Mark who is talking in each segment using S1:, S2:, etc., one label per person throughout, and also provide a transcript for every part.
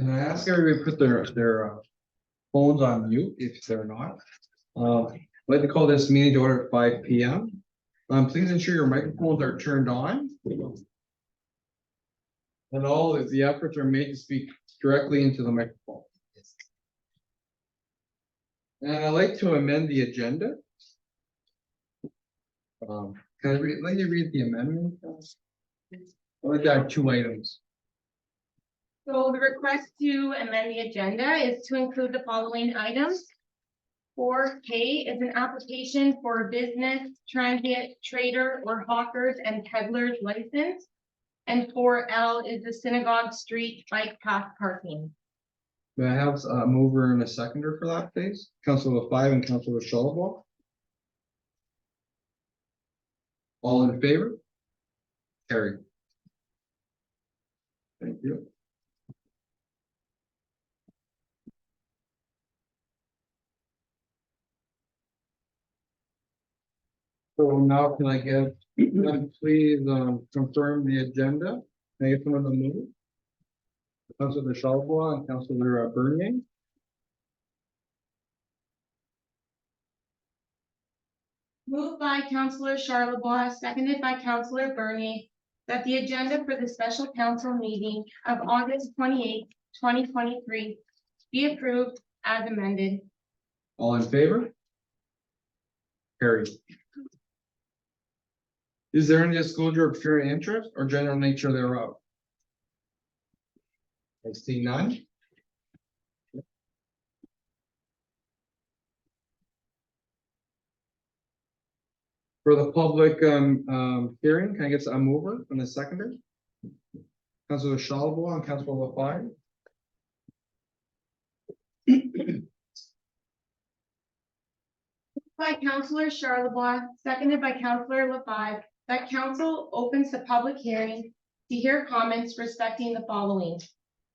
S1: Can I ask everybody to put their phones on mute if they're not? I'd like to call this meeting to order at 5 p.m. Please ensure your microphones are turned on. And all of the efforts are made to speak directly into the microphone. And I'd like to amend the agenda. Can let you read the amendment? I'd like to have 2 items.
S2: So the request to amend the agenda is to include the following items. 4K is an application for a business, transient, trader, or hawkers and peddlers license. And 4L is the Synagogue Street bike path parking.
S1: May I have a mover and a seconder for that, please? Councilor 5 and Councilor Charlebois. All in favor? Carried. Thank you. So now can I get, please confirm the agenda? Can I get someone to move? Councilor Charlebois and Councilor Bernier.
S2: Moved by Councillor Charlebois, seconded by Councillor Bernier, that the agenda for the special council meeting of August 28, 2023 be approved as amended.
S1: All in favor? Carried. Is there any disclosure of pure interest or general nature thereof? I see none. For the public hearing, can I get a mover and a seconder? Councilor Charlebois and Councilor LaFave.
S2: By Councillor Charlebois, seconded by Councillor LaFave, that council opens the public hearing to hear comments respecting the following.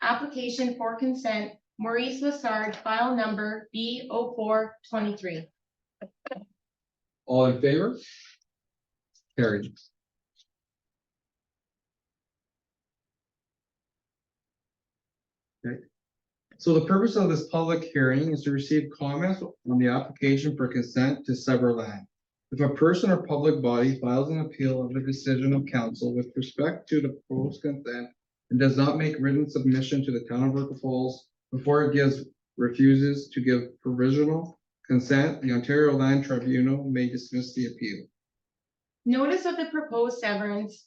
S2: Application for consent, Maurice Lassard, file number B0423.
S1: All in favor? Carried. Okay. So the purpose of this public hearing is to receive comments on the application for consent to sever land. If a person or public body files an appeal of the decision of council with respect to the proposed consent and does not make written submission to the town of River Falls before it refuses to give provisional consent, the Ontario Land Tribunal may dismiss the appeal.
S2: Notice of the proposed severance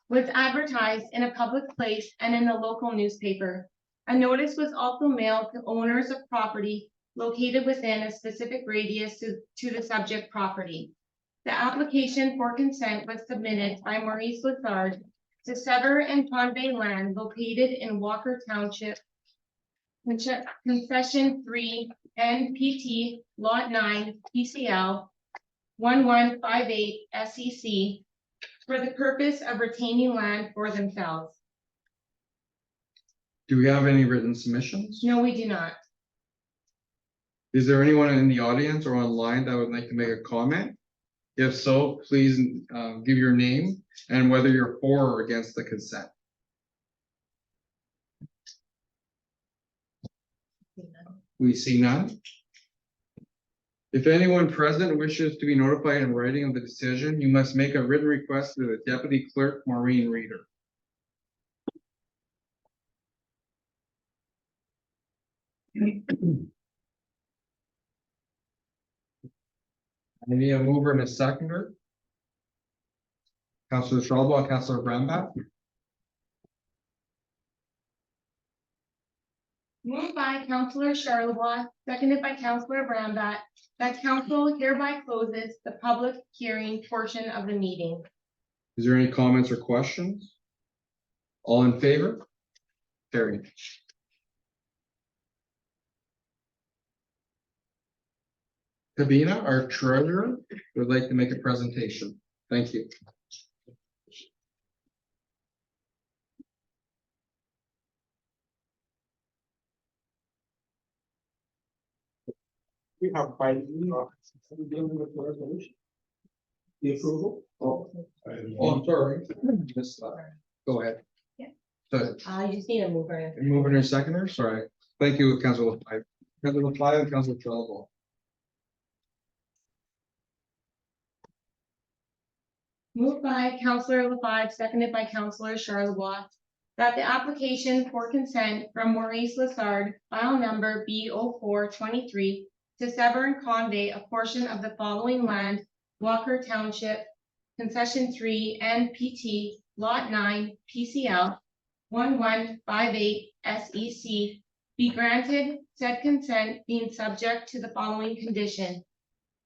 S2: was advertised in a public place and in the local newspaper. A notice was also mailed to owners of property located within a specific radius to the subject property. The application for consent was submitted by Maurice Lassard to sever and convey land located in Walker Township, Concession 3 NPT Lot 9 PCL 1158 SEC for the purpose of retaining land for themselves.
S1: Do we have any written submissions?
S2: No, we do not.
S1: Is there anyone in the audience or online that would like to make a comment? If so, please give your name and whether you're for or against the consent. We see none. If anyone present wishes to be notified in writing of the decision, you must make a written request to the Deputy Clerk, Maureen Reeder. I need a mover and a seconder. Councilor Charlebois, Councilor Brambach.
S2: Moved by Councillor Charlebois, seconded by Councillor Brambach, that council hereby closes the public hearing portion of the meeting.
S1: Is there any comments or questions? All in favor? Carried. Kabina, our treasurer, would like to make a presentation. Thank you.
S3: We have quite dealing with the resolution. The approval.
S1: Oh, I'm sorry. Go ahead. So,
S2: You just need a mover.
S1: moving and seconder, sorry. Thank you, Councilor LaFave. Councilor LaFave and Councilor Trello.
S2: Moved by Councillor LaFave, seconded by Councillor Charlevoix, that the application for consent from Maurice Lassard, file number B 0423, to sever and convey a portion of the following land, Walker Township, Concession 3 NPT, Lot 9, PCL 1158 SEC, be granted, said consent being subject to the following condition: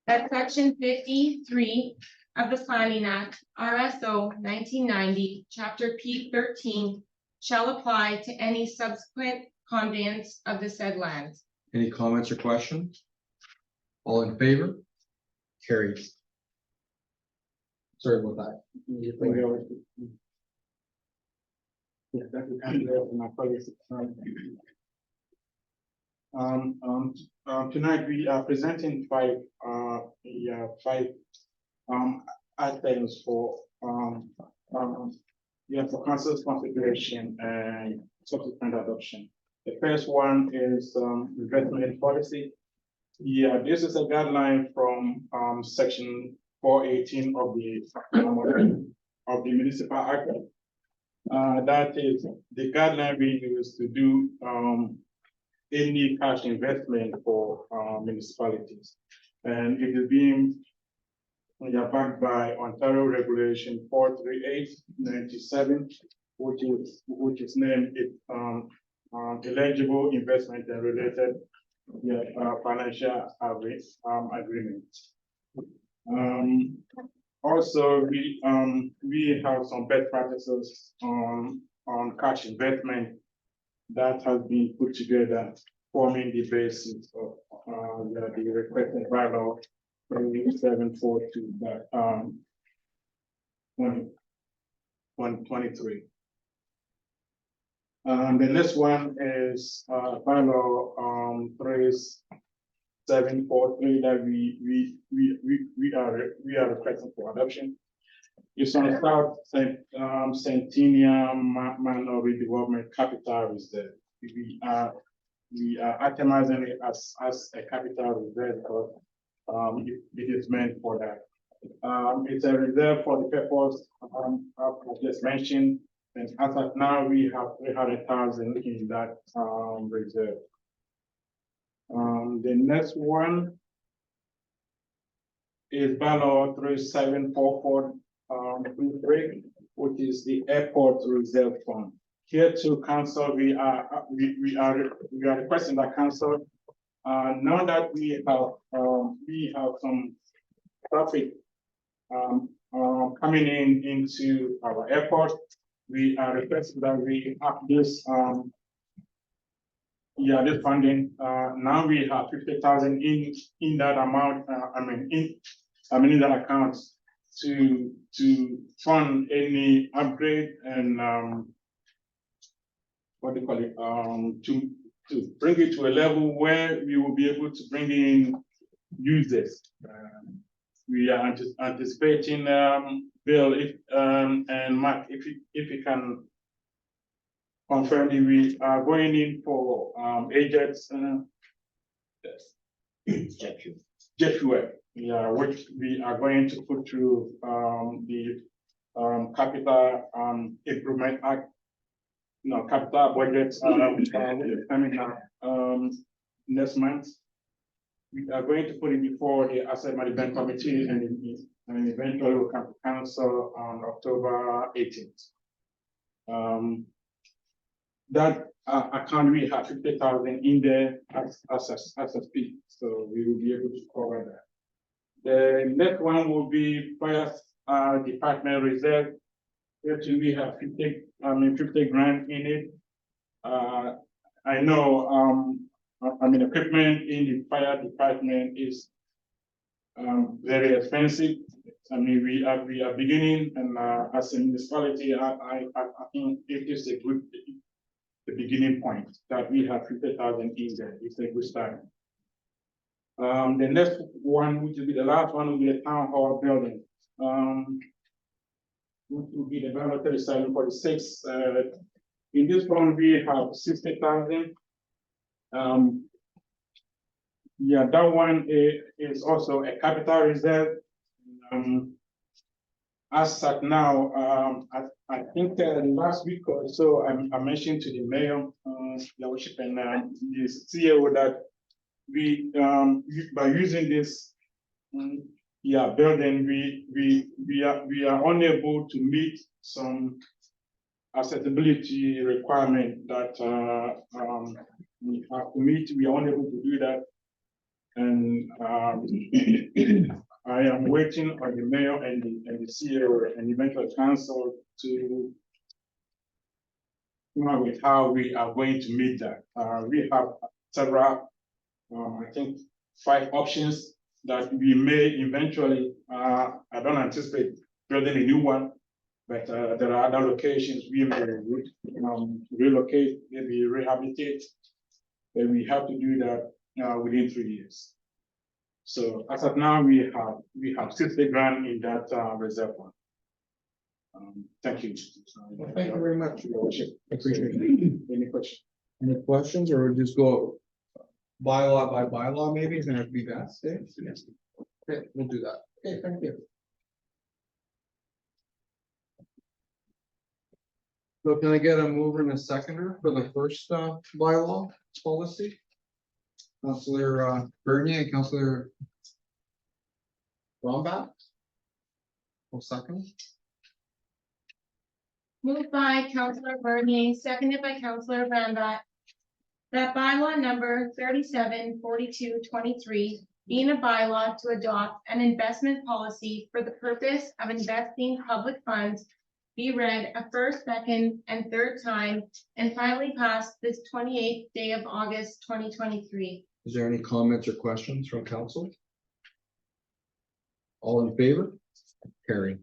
S2: that section 53 of the Planning Act, RSO 1990, Chapter P 13, shall apply to any subsequent conveyance of the said lands.
S1: Any comments or questions? All in favor? Carries. Sorry about that.
S3: Yeah, that will come there in our policy. Tonight we are presenting five items for for council's consideration and subsequent adoption. The first one is investment policy. Yeah, this is a guideline from section 418 of the municipal act. That is the guideline we use to do any cash investment for municipalities. And it is being backed by Ontario Regulation 438/97, which is named eligible investment and related financial agreements. Also, we have some best practices on cash investment that has been put together, forming the basis of the requested bylaw 742 2023. The next one is bylaw 3743 that we are requesting for adoption. It's on South Centennial Minority Development Capital Reserve. We are itemizing it as a capital reserve because it is meant for that. It's a reserve for the purpose I just mentioned, and as of now we have 300,000 in that reserve. The next one is bylaw 3744. Which is the airport reserve fund. Here to council, we are requesting that council, now that we have some traffic coming into our airport, we are requesting that we have this this funding. Now we have 50,000 in that amount. In that account to fund any upgrade and what do you call it, to bring it to a level where we will be able to bring in users. We are anticipating Bill and Mark, if you can confirm, we are going in for agents jet fuel. Yeah, which we are going to put through the capital improvement act, capital budget coming up next month. We are going to put it before the asset management committee and eventually will come to council on October 18th. That account we have 50,000 in there as a speed, so we will be able to cover that. The next one will be fire department reserve. Here too, we have 50 grand in it. I know equipment in the fire department is very expensive. We are beginning, and as a municipality, I think it is a good beginning point that we have 50,000 in there. It's a good start. The next one, which will be the last one, will be the town hall building. Which will be the bylaw 3746. In this one, we have 60,000. Yeah, that one is also a capital reserve. As at now, I think last week or so, I mentioned to the mayor, your worship, and the CEO that we, by using this, building, we are unable to meet some accessibility requirement that we have to meet. We are unable to do that. And I am waiting on the mayor and the CEO and eventual council to come up with how we are going to meet that. We have several, I think, 5 options that we may eventually, I don't anticipate building a new one, but there are other locations we may relocate, maybe rehabilitate, and we have to do that within 3 years. So as of now, we have 60 grand in that reserve fund. Thank you.
S1: Well, thank you very much.
S3: Your worship.
S1: Appreciate it.
S3: Any questions?
S1: Any questions, or we'll just go bylaw by bylaw, maybe, it's gonna have to be best, eh?
S3: Yes.
S1: Okay, we'll do that. Okay, thank you. So can I get a mover and a seconder for the first bylaw policy? Councillor Bernier and Councillor Romback. Well, second.
S2: Moved by Councillor Bernier, seconded by Councillor Rambat. That bylaw number 374223 being a bylaw to adopt an investment policy for the purpose of investing public funds be read a first, second, and third time and finally passed this 28th day of August 2023.
S1: Is there any comments or questions from council? All in favor? Carry.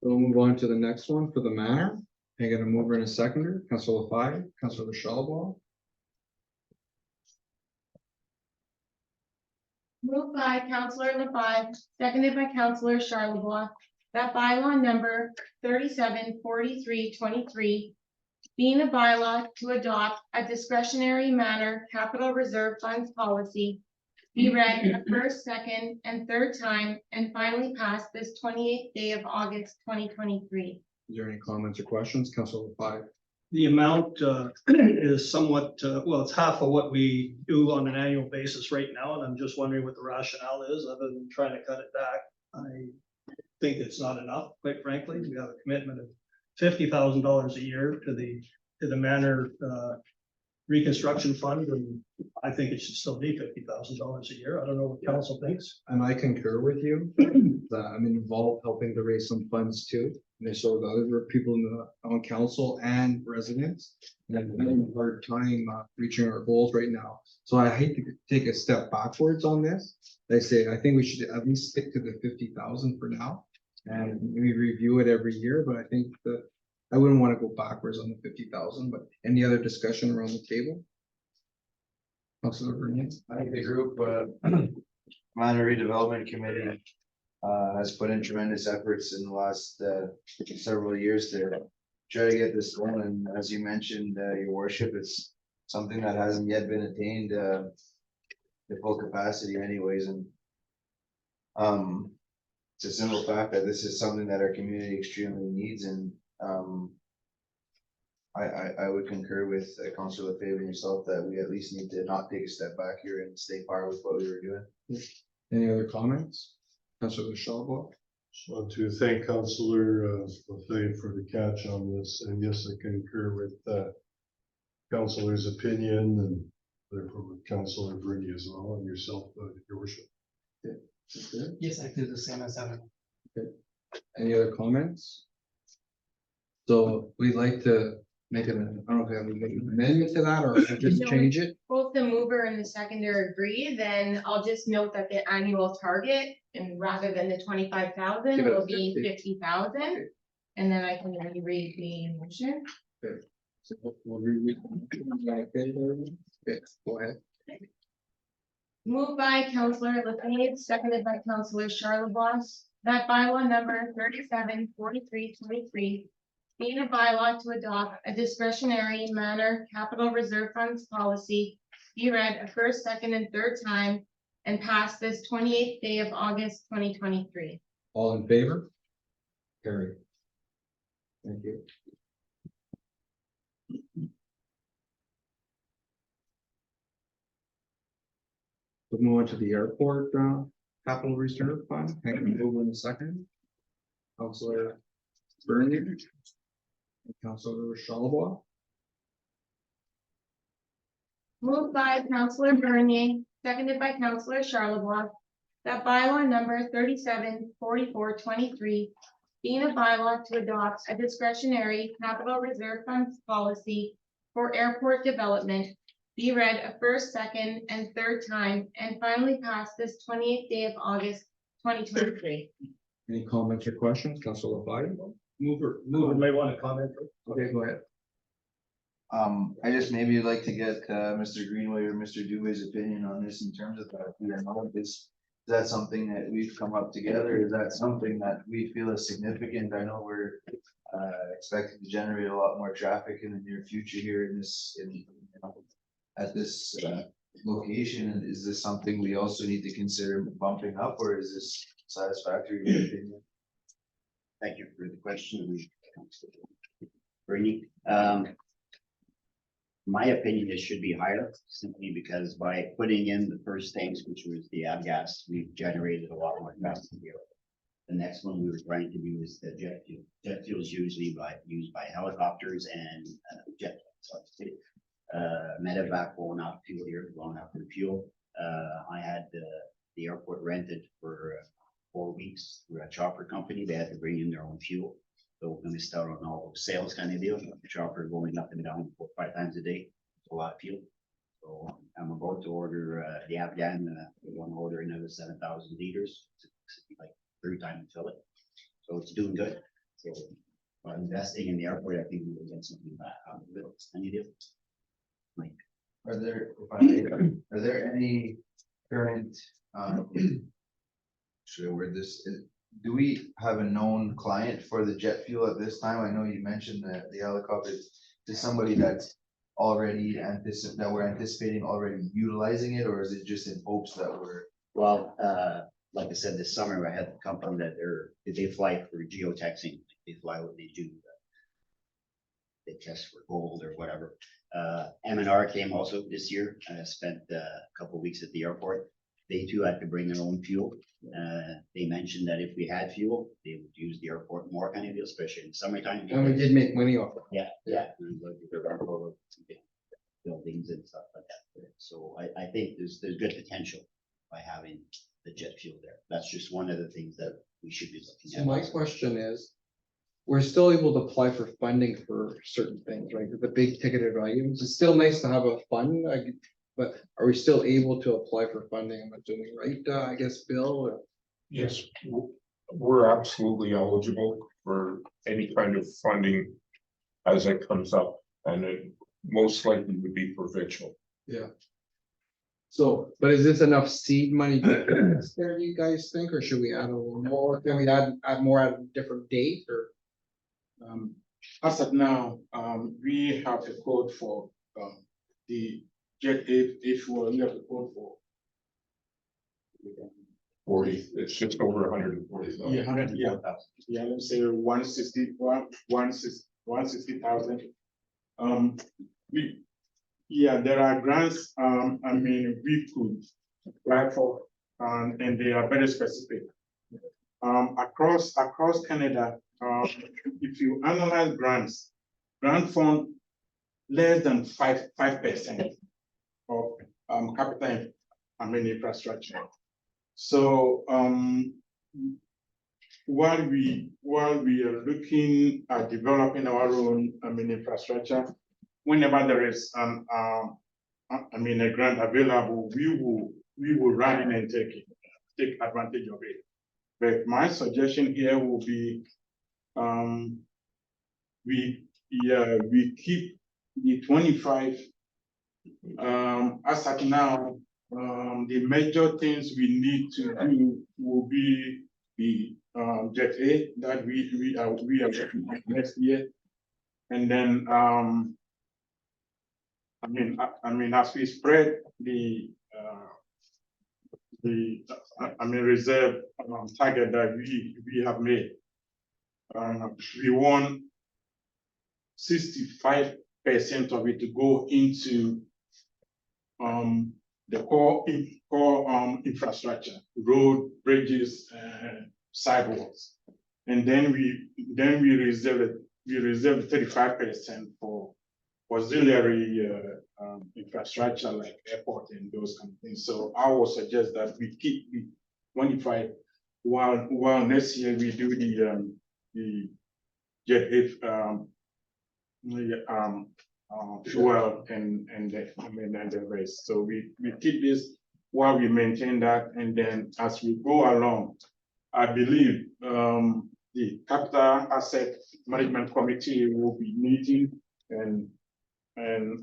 S1: We'll move on to the next one for the manor. I get a mover and a seconder, Councillor Lafayette, Councillor Shalba.
S2: Moved by Councillor Lafayette, seconded by Councillor Charlebois, that bylaw number 374323 being a bylaw to adopt a discretionary manner capital reserve funds policy be read a first, second, and third time and finally passed this 28th day of August 2023.
S1: Is there any comments or questions, Councillor Lafayette?
S4: The amount is somewhat, well, it's half of what we do on an annual basis right now, and I'm just wondering what the rationale is, other than trying to cut it back. I think it's not enough, quite frankly. We have a commitment of $50,000 a year to the manor reconstruction fund, and I think it should still be $50,000 a year. I don't know what council thinks.
S1: And I concur with you. I'm involved helping to raise some funds too. And so the other people on council and residents. And I'm having a hard time reaching our goals right now. So I hate to take a step backwards on this. I think we should at least stick to the 50,000 for now. And we review it every year, but I think that I wouldn't want to go backwards on the 50,000, but any other discussion around the table? Councilor Bernier?
S5: I think the group, Manor Redevelopment Committee, has put in tremendous efforts in the last several years to try to get this going. And as you mentioned, your worship, it's something that hasn't yet been attained to full capacity anyways. And it's a simple fact that this is something that our community extremely needs. And I would concur with Councillor Lefebvre and yourself that we at least need to not take a step back here and stay par with what we were doing.
S1: Any other comments? Councillor Shalba?
S6: Just want to thank Councillor Lefebvre for the catch on this, and yes, I concur with Councillor's opinion, and therefore with Councillor Bernier as well, and yourself, your worship.
S1: Okay.
S7: Yes, I feel the same as Evan.
S1: Any other comments? So we'd like to make an, I don't know if we have to make an amendment to that or just
S2: No.
S1: change it.
S2: Both the mover and the seconder agree, then I'll just note that the annual target, and rather than the 25,000,
S1: Give it a
S2: will be
S1: 50.
S2: 50,000. And then I can reread the motion.
S1: So we'll read. Okay, go ahead.
S2: Moved by Counselor Lefebvre, seconded by Counselor Charlebois, that bylaw number 374323, being a bylaw to adopt a discretionary manner capital reserve funds policy, be read a first, second, and third time and pass this 28th day of August 2023.
S1: All in favor? Carried. Thank you. We'll move on to the airport, capital reserve fund. Hang on, move in a second. Counselor Bernier. And Counselor Charlebois.
S2: Moved by Counselor Bernier, seconded by Counselor Charlebois, that bylaw number 374423, being a bylaw to adopt a discretionary capital reserve funds policy for airport development, be read a first, second, and third time, and finally pass this 28th day of August 2023.
S1: Any comments or questions? Counselor Lefebvre?
S4: You may want to comment.
S1: Okay, go ahead.
S5: I just maybe like to get, Mr. Greenway or Mr. Dewey's opinion on this in terms of that. Is that something that we've come up together? Is that something that we feel is significant? I know we're, expected to generate a lot more traffic in the near future here in this, at this, location. And is this something we also need to consider bumping up, or is this satisfactory in your opinion?
S7: Thank you for the question. Bernie, my opinion, it should be higher simply because by putting in the first things, which was the avgas, we've generated a lot more traffic here. The next one we were trying to do is the jet fuel. Jet fuel is usually used by helicopters and jet planes. Medevac going out fuel here, going out for fuel. I had the airport rented for 4 weeks through a chopper company. They had to bring in their own fuel. So we're gonna start on all those sales kind of deal. The chopper going up and down 4 or 5 times a day. It's a lot of fuel. So I'm about to order the Afghan. We want to order another 7,000 liters. It's like 3 times to fill it. So it's doing good. So by investing in the airport, I think we will get something back out of it. Any deal? Like,
S5: Are there, if I may, are there any current, should I word this, do we have a known client for the jet fuel at this time? I know you mentioned that the helicopter is somebody that's already that we're anticipating already utilizing it, or is it just in hopes that we're?
S7: well, like I said, this summer I had a company that they fly for geotexing. They fly what they do. They test for gold or whatever. M&R came also this year. Spent a couple of weeks at the airport. They too had to bring their own fuel. They mentioned that if we had fuel, they would use the airport more kind of deal, especially in summertime.
S1: And we did make money off it.
S7: Yeah. Buildings and stuff like that. So I think there's good potential by having the jet fuel there. That's just one of the things that we should be looking
S1: So
S7: at.
S1: my question is, we're still able to apply for funding for certain things, right? The big ticketed items. It's still nice to have a fund, but are we still able to apply for funding? I'm assuming, right? I guess, Bill, or?
S8: Yes, we're absolutely eligible for any kind of funding as it comes up, and it most likely would be provincial.
S1: Yeah. So, but is this enough seed money to get us there, do you guys think, or should we add a little more? Can we add more at a different date, or?
S3: As of now, we have a code for the jet A4, we have a code for.
S8: 40, it's just over 140,000.
S3: Yeah, let's say 160,000. There are grants, we could apply for, and they are very specific. Across Canada, if you analyze grants, grant fund less than 5% of capital, infrastructure. So while we are looking at developing our own infrastructure, whenever there is a grant available, we will run in and take advantage of it. But my suggestion here will be we keep the 25, as at now, the major things we need to do will be the, Jet A that we are working on next year. And then, as we spread the, reserve, target that we have made, we want 65% of it to go into the core infrastructure, road, bridges, sidewalks. And then we reserve 35% for auxiliary infrastructure like airport and those kind of things. So I would suggest that we keep the 25 while next year we do the Jet A fuel and the rest. So we keep this while we maintain that, and then as we go along, I believe the capital asset management committee will be meeting, and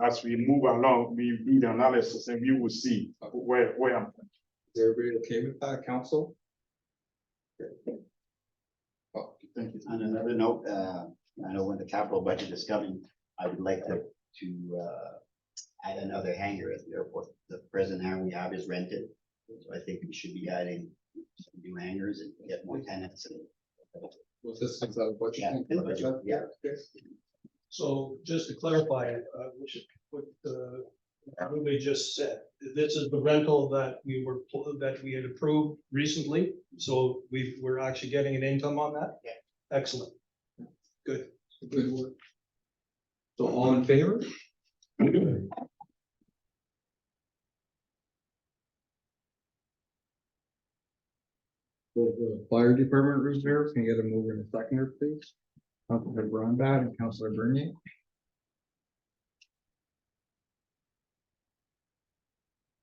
S3: as we move along, we do the analysis and we will see where I'm.
S1: Is everybody okay with that, council?
S3: Oh, thank you.
S7: On another note, I know when the capital budget is coming, I would like to add another hangar at the airport. The present hangar we have is rented. So I think we should be adding some new hangars and get more tenants.
S1: Was this is that what
S7: Yeah,
S1: you think?
S7: budget, yeah.
S4: So just to clarify, what everybody just said, this is the rental that we had approved recently. So we're actually getting an income on that?
S7: Yeah.
S4: Excellent. Good.
S1: Good work. So all in favor? The fire department reserve, can you get a mover and a seconder, please? Councilor Brombat and Councilor Bernier.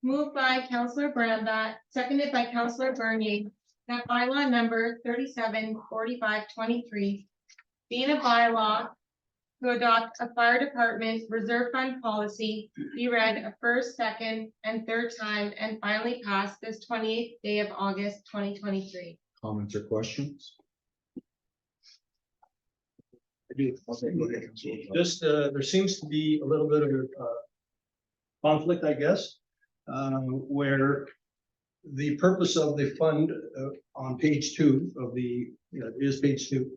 S2: Moved by Councillor Branda, seconded by Councillor Bernier, that bylaw number 374523, being a bylaw to adopt a fire department reserve fund policy, be read a first, second, and third time, and finally passed this 28th day of August 2023.
S1: Comments or questions?
S4: Okay, go ahead. Just, there seems to be a little bit of conflict, I guess, where the purpose of the fund on page 2 of the, it is page 2,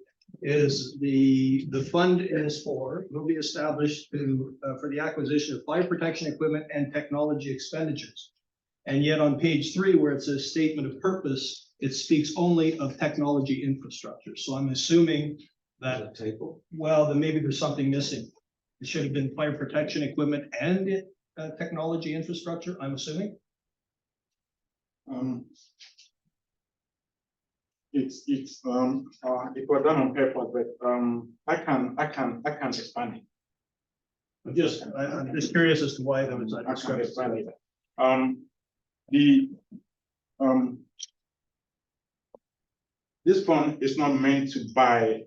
S4: is the fund is will be established for the acquisition of fire protection equipment and technology expenditures. And yet on page 3, where it says statement of purpose, it speaks only of technology infrastructure. So I'm assuming that, well, then maybe there's something missing. It should have been fire protection equipment and technology infrastructure, I'm assuming.
S3: It was done on purpose, but I can expand it.
S4: I'm just curious as to why there was that
S3: I can expand
S4: discrepancy.
S3: it. This fund is not meant to buy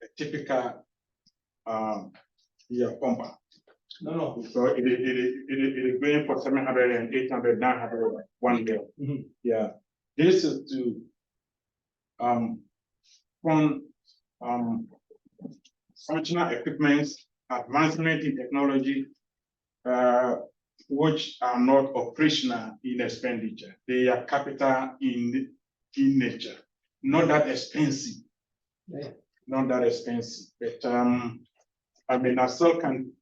S3: a typical pumper.
S4: No.
S3: So it is going for 700 and 800, 900, 1 mil.
S4: Mhm.
S3: Yeah, this is to fund functional equipment, advancement in technology, which are not operational in expenditure. They are capital in nature, not that expensive.
S4: Yeah.
S3: Not that expensive, but I still can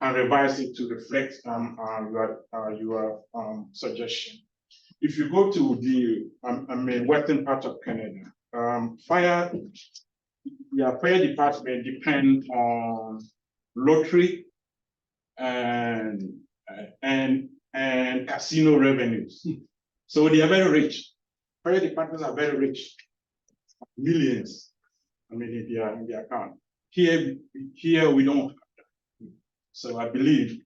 S3: revise it to reflect your suggestion. If you go to the western part of Canada, fire department depend on lottery and casino revenues. So they are very rich. Fire departments are very rich, millions. In their account. Here we don't. So I believe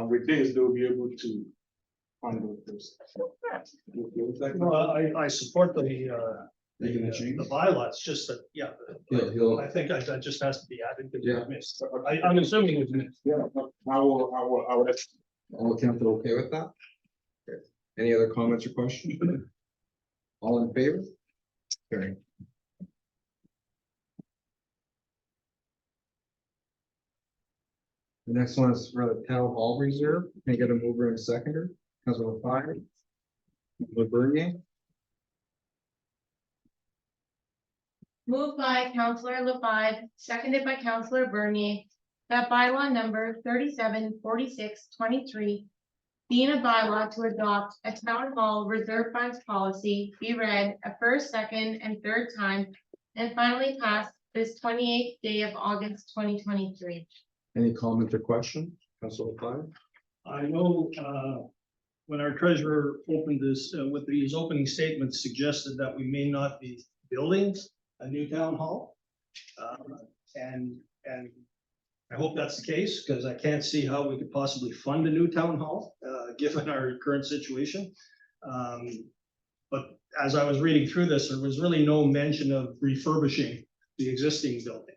S3: with this they'll be able to handle this.
S4: Well, I support the
S1: Making a change?
S4: The bylaws, just that, yeah.
S1: He'll-
S4: I think that just has to be added. to the
S1: Yeah.
S4: mix. I'm assuming it's mixed.
S3: Yeah, I will.
S1: All council okay with that? Okay. Any other comments or questions? All in favor? Carry. The next one is for the town hall reserve. Can I get a mover and a seconder? Councilor Fire. Councilor Bernier,
S2: Moved by Counselor LaFive, seconded by Counselor Bernier, that bylaw number 374623, being a bylaw to adopt a town hall reserve funds policy, be read a first, second, and third time, and finally passed this 28th day of August 2023.
S1: any comments or questions? Councilor Fire.
S4: I know, when our treasurer opened this, with these opening statements suggested that we may not be building a new town hall. And I hope that's the case, because I can't see how we could possibly fund a new town hall, given our current situation. But as I was reading through this, there was really no mention of refurbishing the existing building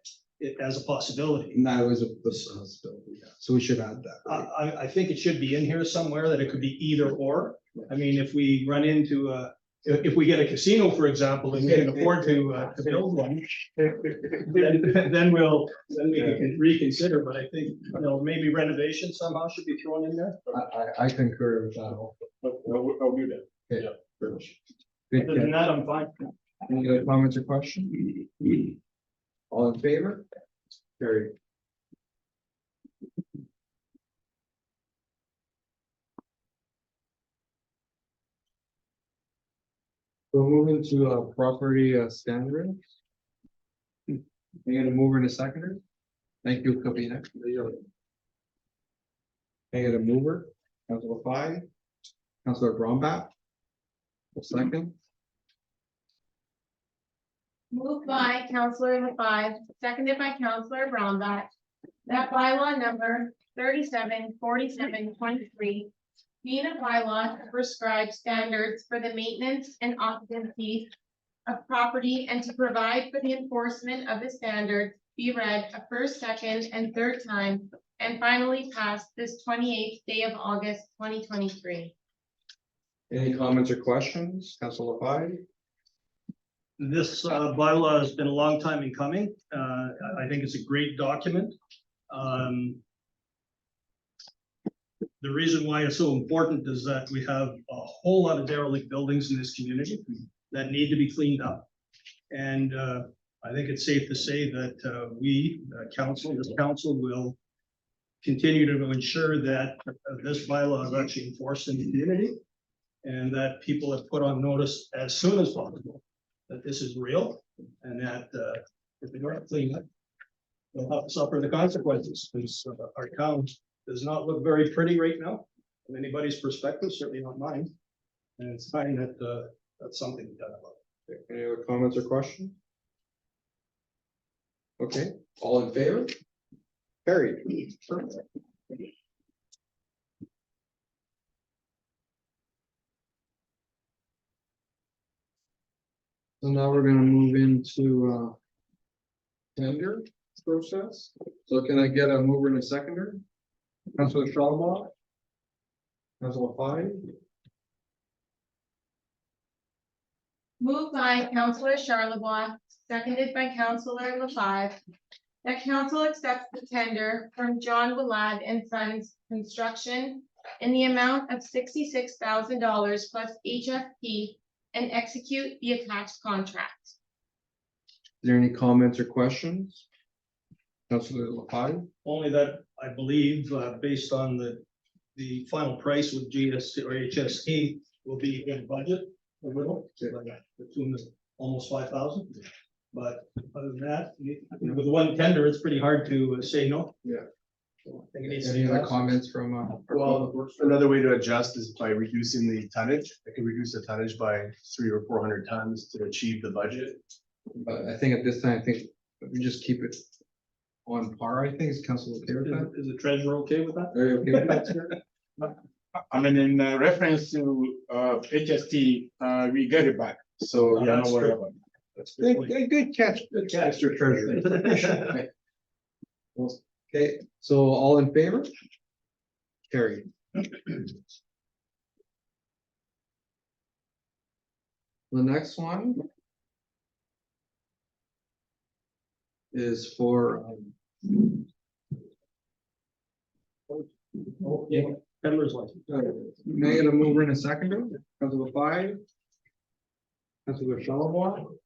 S4: as a possibility.
S1: And that was a possibility, yeah. So we should add that. right?
S4: I think it should be in here somewhere that it could be either or. I mean, if we run into, if we get a casino, for example, and can't afford to build one, then we can reconsider, but I think, maybe renovation somehow should be thrown in there.
S1: I concur with that. Also.
S3: I'll do that.
S1: Okay.
S4: Other
S1: Good,
S4: than that, I'm fine.
S1: any other comments or questions? All in favor? Carry. So moving to property standards. You get a mover and a seconder? Thank you, Kabina. Can I get a mover? Councilor Fine. Councilor Bromback. A second.
S2: Moved by Counselor LaFive, seconded by Counselor Bromback, that bylaw number 374723, being a bylaw to prescribe standards for the maintenance and occupancy of property and to provide for the enforcement of the standards, be read a first, second, and third time, and finally passed this 28th day of August 2023.
S1: Any comments or questions? Councilor Fine.
S4: This bylaw has been a long time in coming. I think it's a great document. The reason why it's so important is that we have a whole lot of derelict buildings in this community that need to be cleaned up. And I think it's safe to say that this council will continue to ensure that this bylaw is actually enforced in the community, and that people have put on notice as soon as possible that this is real, and that if they don't clean up, they'll have to suffer the consequences, because our town does not look very pretty right now, from anybody's perspective, certainly not mine. And it's time that that's something done about it.
S1: Any other comments or questions? Okay, all in favor? Carried. Perfect. So now we're gonna move into tender process. So can I get a mover and a seconder? Councilor Shawmar? Councilor Fine?
S2: Moved by Counselor Charlebois, seconded by Counselor LaFive, that council accepts the tender from John Willard and Sons Construction in the amount of $66,000 plus HFP and execute the attached contract.
S1: Is there any comments or questions? Councilor LaFave?
S4: Only that I believe, based on the final price with GST or HST will be in budget a little, between almost 5,000. But other than that, with one tender, it's pretty hard to say no.
S1: Yeah.
S4: So I think it needs to
S1: Any
S4: be
S1: other
S4: less.
S1: comments from?
S9: Well, another way to adjust is by reducing the tonnage. I could reduce the tonnage by 300 or 400 tons to achieve the budget.
S1: But I think at this time, I think we just keep it on par. I think is council okay with that?
S4: Is the treasurer okay with that?
S1: Are you okay with that, sir?
S3: I mean, in reference to HST, we get it back, so
S1: Oh,
S3: yeah,
S1: that's
S3: no worry
S1: true.
S3: about it.
S4: That's a good
S1: Good,
S4: point.
S1: good catch.
S4: Good catch.
S1: Mr. Treasurer. Okay, so all in favor? Carried. The next one is for,
S4: Peddler's license.
S1: Megan, a mover and a seconder, Councilor five. Councilor Shalom.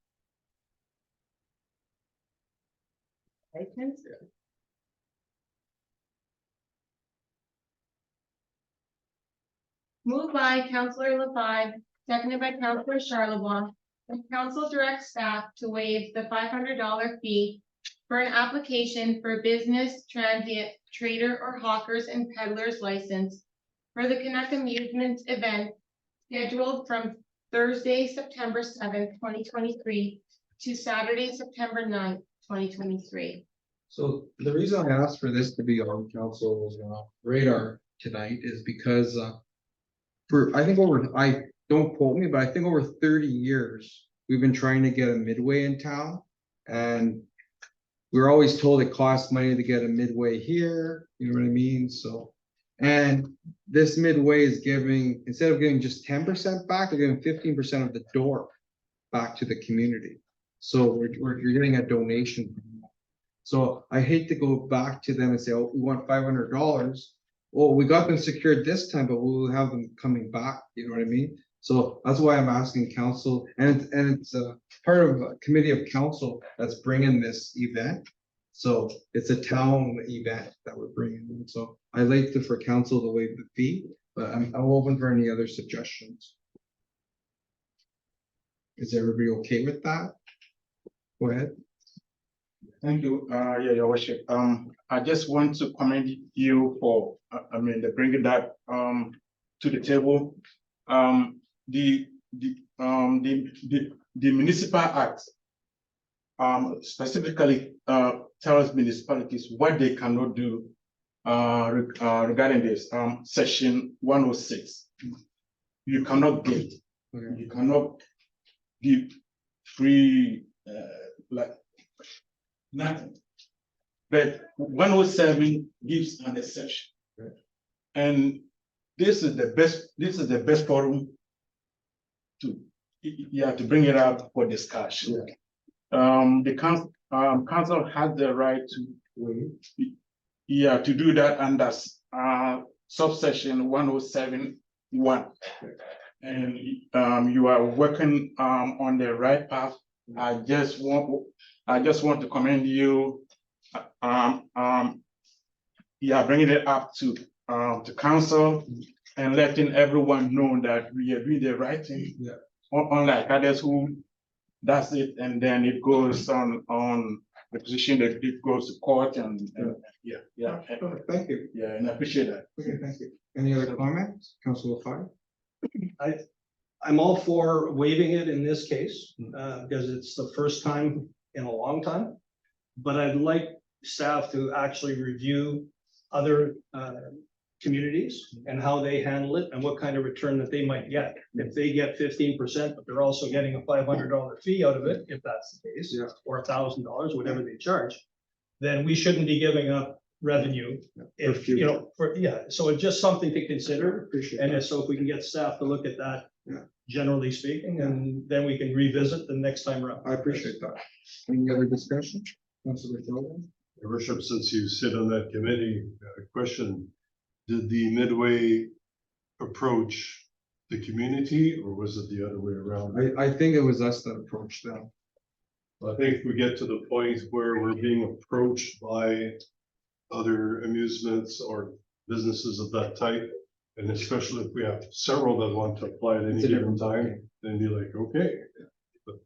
S2: License. Moved by Counselor LaFave, seconded by Counselor Charlebois. The council directs staff to waive the $500 fee for an application for business, transient, trader or hawkers and peddlers license for the Canuck Amusements event scheduled from Thursday, September 7th, 2023 to Saturday, September 9th, 2023.
S1: So the reason I asked for this to be on council's radar tonight is because I think don't quote me, but I think over 30 years, we've been trying to get a Midway in town. And we were always told it costs money to get a Midway here, you know what I mean? So, and this Midway is giving, instead of giving just 10% back, they're giving 15% of the door back to the community. So you're getting a donation from them. So I hate to go back to them and say, oh, we want $500. Well, we got them secured this time, but we'll have them coming back, you know what I mean? So that's why I'm asking council, and it's a part of a committee of council that's bringing this event. So it's a town event that we're bringing in. So I'd like for council to waive the fee, but I'm open for any other suggestions. Is everybody okay with that? Go ahead.
S3: Thank you, yeah, your worship. I just want to commend you for, the bringing that, to the table. The municipal act, specifically, tells municipalities what they cannot do, regarding this, section 106. You cannot gate,
S1: Okay.
S3: you cannot give free, like, nothing. But 107 gives an exception.
S1: Right.
S3: And this is the best forum to, to bring it up for discussion. The council has the right to, to do that under, subsection 107(1). And, you are working, on the right path. I just want to commend you, bringing it up to council and letting everyone know that we are doing the right thing.
S1: Yeah.
S3: Unlike others who does it and then it goes on the position that it goes to court and
S1: Thank you.
S3: yeah, and I appreciate that.
S1: Okay, thank you. Any other comments? Councilor Fire?
S4: I'm all for waiving it in this case, because it's the first time in a long time. But I'd like staff to actually review other communities and how they handle it and what kind of return that they might get. If they get 15%, but they're also getting a $500 fee out of it, if that's the case,
S1: Yeah.
S4: or $1,000, whatever they charge, then we shouldn't be giving up revenue. If, you know, so it's just something to consider.
S1: Appreciate
S4: And
S1: that.
S4: so if we can get staff to look at that,
S1: Yeah.
S4: generally speaking, and then we can revisit the next time around.
S1: I appreciate that. Any other discussion? Councilor Jordan?
S6: Your worship, since you sit on that committee, question, did the Midway approach the community or was it the other way around?
S1: I think it was us that approached them.
S6: I think if we get to the point where we're being approached by other amusements or businesses of that type, and especially if we have several that want to apply at any
S1: It's a
S6: given
S1: different
S6: time, then be like, okay. But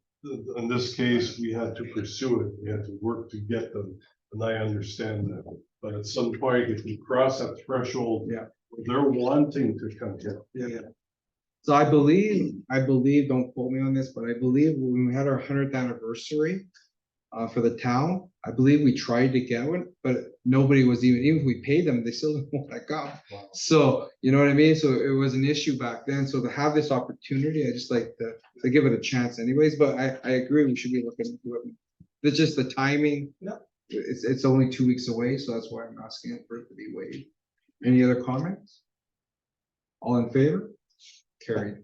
S6: in this case, we had to pursue it, we had to work to get them, and I understand that. But at some point, if we cross that threshold,
S1: Yeah.
S6: they're wanting to come here.
S1: Yeah. So I believe, don't quote me on this, but I believe when we had our 100th anniversary, for the town. I believe we tried to get one, but nobody was even if we paid them, they still didn't want to come.
S6: Wow.
S1: So, you know what I mean? So it was an issue back then. So to have this opportunity, I just like to give it a chance anyways, but I agree, we should be looking into it. It's just the timing.
S4: Yeah.
S1: It's only 2 weeks away, so that's why I'm asking for it to be waived. Any other comments? All in favor? Carried.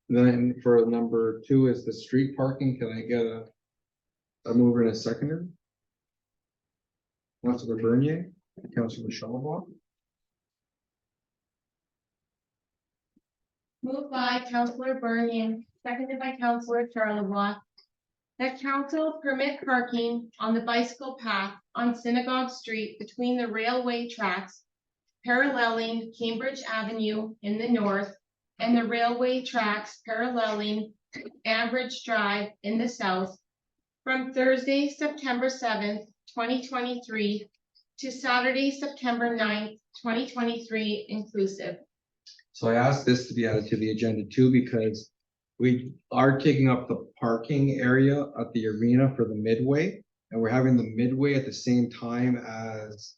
S1: Then for number 2 is the street parking. Can I get a mover and a seconder? Councilor Bernier, Councilor Shellbaugh.
S2: Moved by Councillor Bernier, seconded by Councillor Charlevoix. That council permit parking on the bicycle path on Synagogue Street between the railway tracks paralleling Cambridge Avenue in the north and the railway tracks paralleling Ambridge Drive in the south from Thursday, September 7th, 2023 to Saturday, September 9th, 2023 inclusive.
S1: So I asked this to be added to the agenda too, because we are taking up the parking area at the arena for the midway. And we're having the midway at the same time as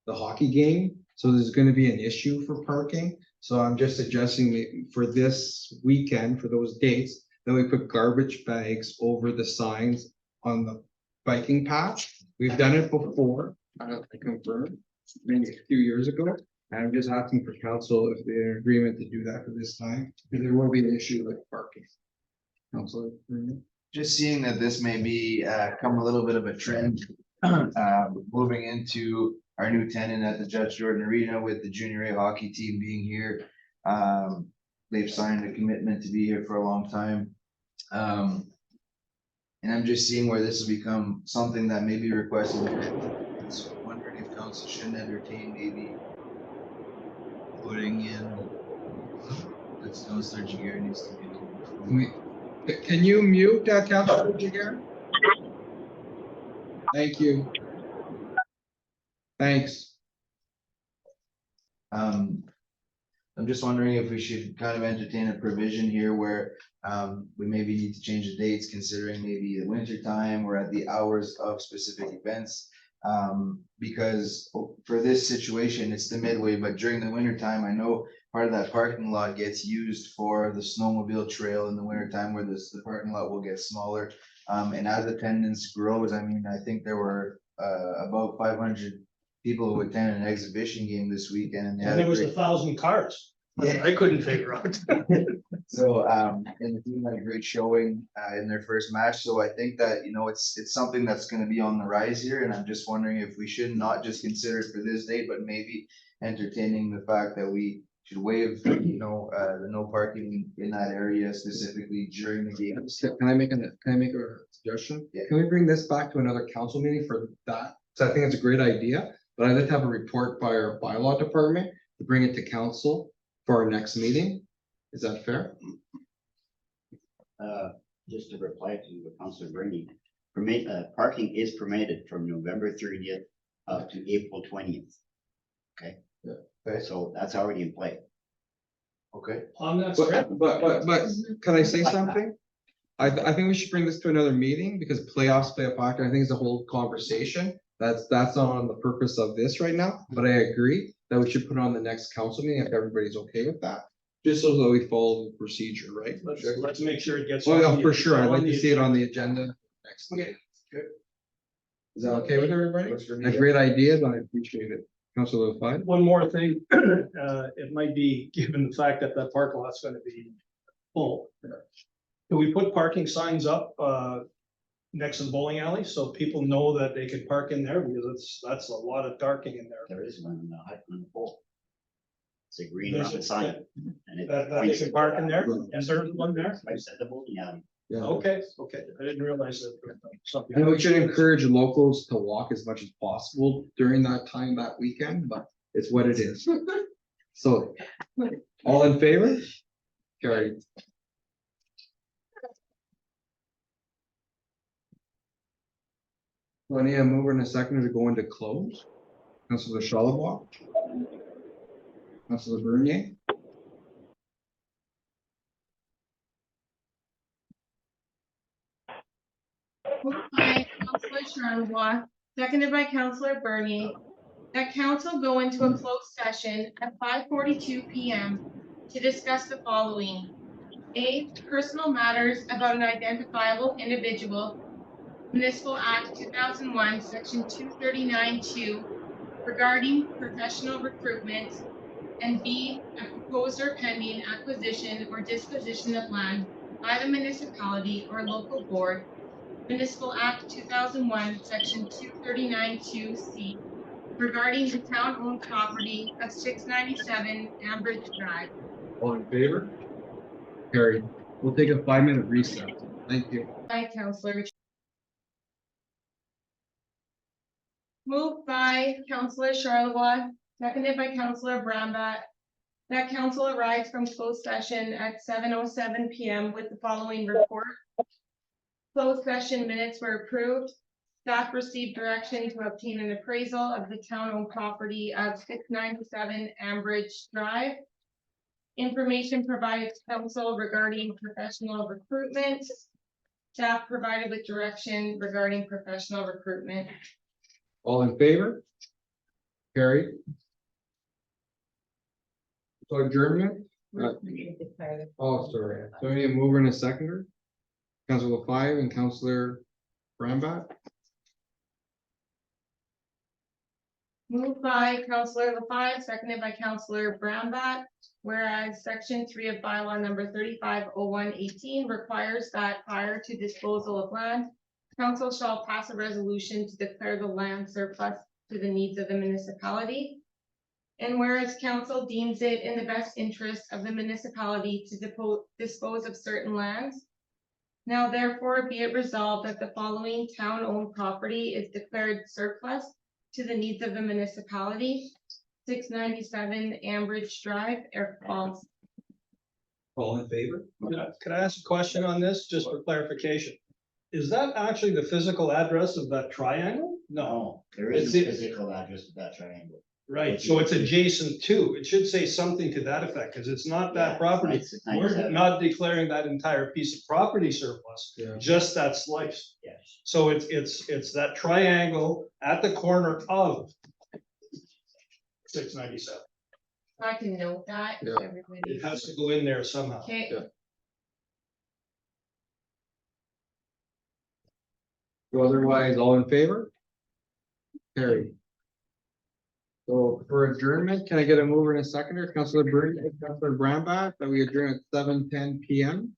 S1: the hockey game. So there's gonna be an issue for parking. So I'm just suggesting that for this weekend, for those dates, that we put garbage bags over the signs on the biking path. We've done it before, I confirm, maybe a few years ago. And I'm just asking for council if they're in agreement to do that for this time, because there will be an issue with parking. Councilor.
S5: Just seeing that this may be come a little bit of a trend, moving into our new tenant at the Judge Jordan Arena with the junior A hockey team being here. They've signed a commitment to be here for a long time. And I'm just seeing where this will become something that may be requested. So I'm wondering if council shouldn't entertain maybe putting in, that's Councilor Jiguer needs to get.
S1: Can you mute Councilor Jiguer? Thank you. Thanks.
S5: I'm just wondering if we should kind of entertain a provision here where we maybe need to change the dates considering maybe the winter time or at the hours of specific events. Because for this situation, it's the midway, but during the winter time, I know part of that parking lot gets used for the snowmobile trail in the winter time where the parking lot will get smaller. And as attendance grows, I mean, I think there were about 500 people who attended an exhibition game this weekend. And they had
S4: And
S5: a
S4: there was
S5: great-
S4: 1,000 cars.
S5: Yeah.
S4: I couldn't figure out.
S5: So, and the team had a great showing, in their first match, so I think that, you know, it's something that's gonna be on the rise here, and I'm just wondering if we should not just consider it for this date, but maybe entertaining the fact that we should waive, you know, the no parking in that area specifically during the game.
S1: Can I make a suggestion?
S5: Yeah.
S1: Can we bring this back to another council meeting for that? So I think it's a great idea, but I'd like to have a report by our bylaw department to bring it to council for our next meeting. Is that fair?
S7: Just to reply to Councilor Bernie, parking is permitted from November 30th up to April 20th. Okay?
S1: Yeah.
S5: Okay.
S7: So that's already in play.
S5: Okay,
S4: On that script.
S1: But can I say something? I think we should bring this to another meeting because playoffs play a factor. I think it's a whole conversation. That's not on the purpose of this right now, but I agree that we should put it on the next council meeting if everybody's okay with that. Just so that we follow the procedure, right?
S4: Let's make sure it gets.
S1: Well,
S4: on
S1: yeah,
S4: the-
S1: for sure. I'd like
S4: on
S1: to
S4: the
S1: see it on
S4: agenda.
S1: the agenda next.
S5: Okay,
S1: meeting.
S5: good.
S1: Is that okay with everybody?
S5: Works for me,
S1: A
S5: yeah.
S1: great idea, and I appreciate it. Councilor Fine.
S4: One more thing, it might be, given the fact that that parking lot's gonna be full. Can we put parking signs up, next to the bowling alley, so people know that they can park in there, because that's a lot of parking in there.
S7: There is one on the pole. It's a green
S4: There's
S7: round
S4: a-
S7: sign. And it
S4: That they
S7: points
S4: can
S7: to-
S4: park in there, is there one there?
S7: I said the bowling alley.
S1: Yeah.
S4: Okay, I didn't realize that. Something.
S1: And we should encourage locals to walk as much as possible during that time that weekend, but it's what it is. So, all in favor? Carried. So I need a mover and a second to go into close. Councilor Charlevoix. Councilor Bernier.
S2: Moved by Counselor Charlevoix, seconded by Counselor Bernier, that council go into a closed session at 5:42 PM to discuss the following. A, personal matters about an identifiable individual, Municipal Act 2001, Section 239-2, regarding professional recruitment, and B, a proposed or pending acquisition or disposition of land by the municipality or local board, Municipal Act 2001, Section 239-2C, regarding the town-owned property of 697 Ambridge Drive.
S1: All in favor? Carried. We'll take a 5-minute recess. Thank you.
S2: By Counselor. Moved by Counselor Charlevoix, seconded by Counselor Brambat. That council arrives from closed session at 7:07 PM with the following report. Closed session minutes were approved. Staff received direction to obtain an appraisal of the town-owned property of 697 Ambridge Drive. Information provided to council regarding professional recruitment. Staff provided with direction regarding professional recruitment.
S1: All in favor? Carried. So adjournment? Oh, sorry. So we need a mover and a seconder? Counselor LaFave and Counselor Brambat?
S2: Moved by Counselor LaFave, seconded by Counselor Brambat. Whereas section 3 of bylaw number 350118 requires that prior to disposal of land, council shall pass a resolution to declare the land surplus to the needs of the municipality. And whereas council deems it in the best interest of the municipality to dispose of certain lands. Now therefore be it resolved that the following town-owned property is declared surplus to the needs of the municipality. 697 Ambridge Drive, Eric Falls.
S1: All in favor?
S4: Could I ask a question on this, just for clarification? Is that actually the physical address of that triangle? No,
S7: No, there is
S4: It's
S7: a
S4: it-
S7: physical address of that triangle.
S4: right, so it's adjacent to, it should say something to that effect, because it's not that
S7: Yeah,
S4: property.
S7: it's
S4: We're
S7: 97.
S4: not declaring that entire piece of property surplus,
S1: Yeah.
S4: just that slice.
S7: Yes.
S4: So it's that triangle at the corner of 697.
S2: I can note that.
S1: Yeah.
S2: Everybody.
S4: It has to go in there somehow.
S2: Okay,
S1: Yeah. So otherwise, all in favor? Carried. So for adjournment, can I get a mover and a seconder? Counselor Bernier, Counselor Brambat, that we adjourn at 7:10 PM?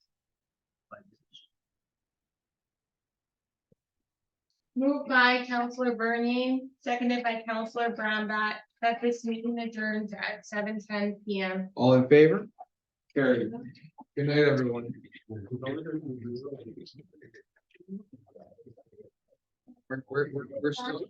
S2: moved by Counselor Bernier, seconded by Counselor Brambat, that this meeting adjourns at 7:10 PM.
S1: All in favor? Carried. Good night, everyone. We're still.